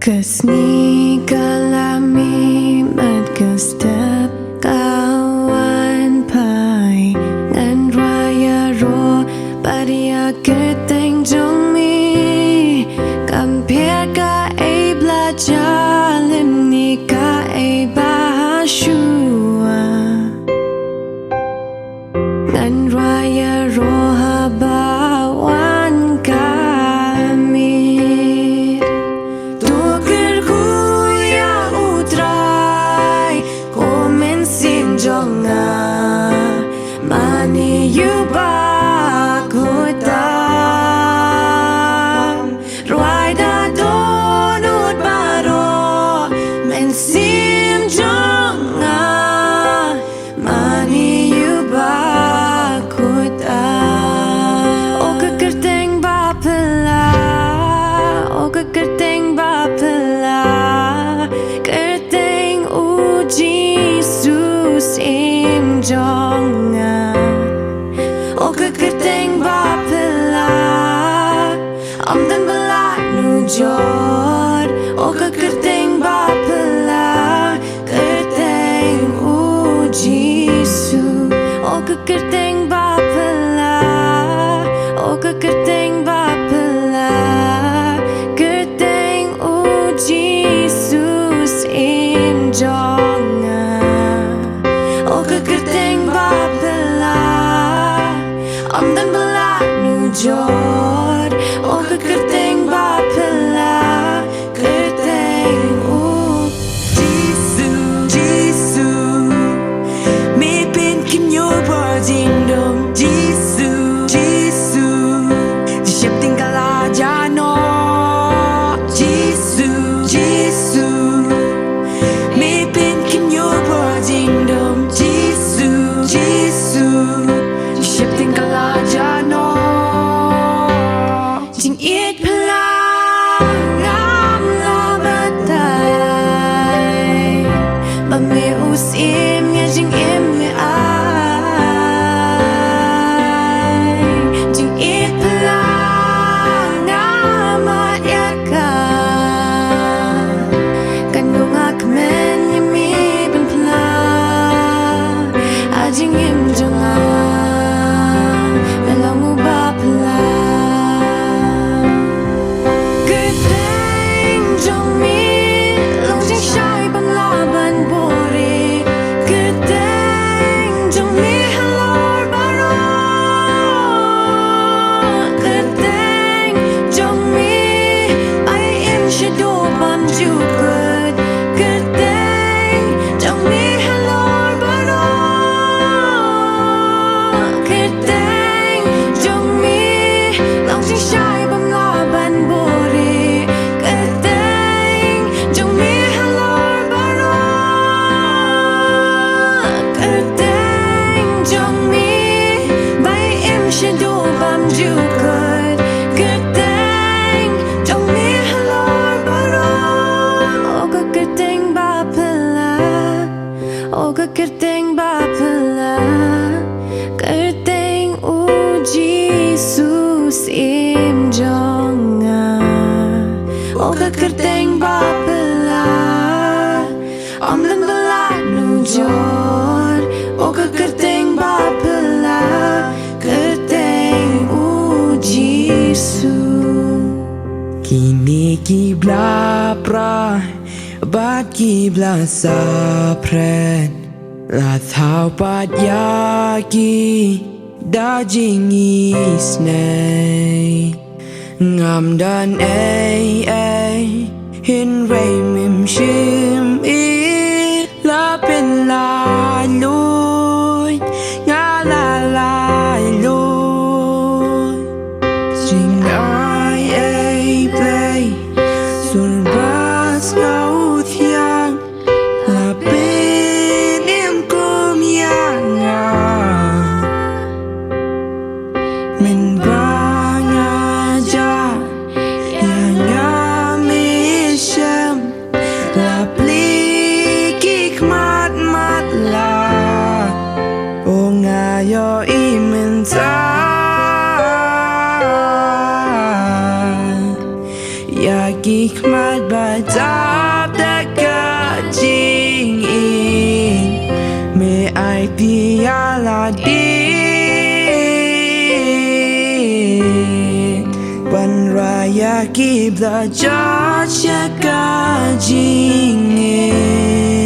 Kesni kalami mat kestep kawan pai ngan raya ro padia Kyrteng jong mi compare ka ai belajar lim ni ka ai bahashua ngan raya ro habawan kami tu Kyrkhu ya utrai komen sim jonga mani yuba Kyrteng Phylla Kyrteng Jesus im jonga Kyrteng Phylla amdan bala nu jor Kyrteng Phylla Kyrteng Jesus Kyrteng Phylla Kyrteng Phylla Jesus im jonga Kyrteng Phylla amdan bala nu jor Kyrteng Phylla Kyrteng Jesus me Pynkhynniuh berdindom Jesus disiapin kala jano Jesus me Pynkhynniuh berdindom Jesus disiapin kala jano Jingieid Phylla ngam la batai bame usim ya jingim me ai Jingieid Phylla ngam yaka kanung akmen yami ben Phylla ajingim jonga melamu ba Phylla Kyrteng jong mi long jing shai ban la ban bore Kyrteng jong mi halor baro Kyrteng jong mi ai im shado bam jukut Kyrteng jong mi halor baro Kyrteng jong mi long jing shai bam la ban bore Kyrteng jong mi halor baro Kyrteng jong mi bai im shado bam jukut Kyrteng jong mi halor baro Kyrteng Phylla Kyrteng Phylla Kyrteng Jesus im jonga Kyrteng Phylla amdan bala nu jor Kyrteng Phylla Kyrteng Jesus Kini kibla pra bat kibla sapren la thao pat yaki da Jingieid snei ngam dan hin rei mim shim la pen la lui nga la lui Jingaiei Blei sun bas ngau thiang la pen em kum yang min banga ja yang mi shem la ki khmat ba tap da ka Jingieid me ai pia la di ban raya ki bla cha ka Jingieid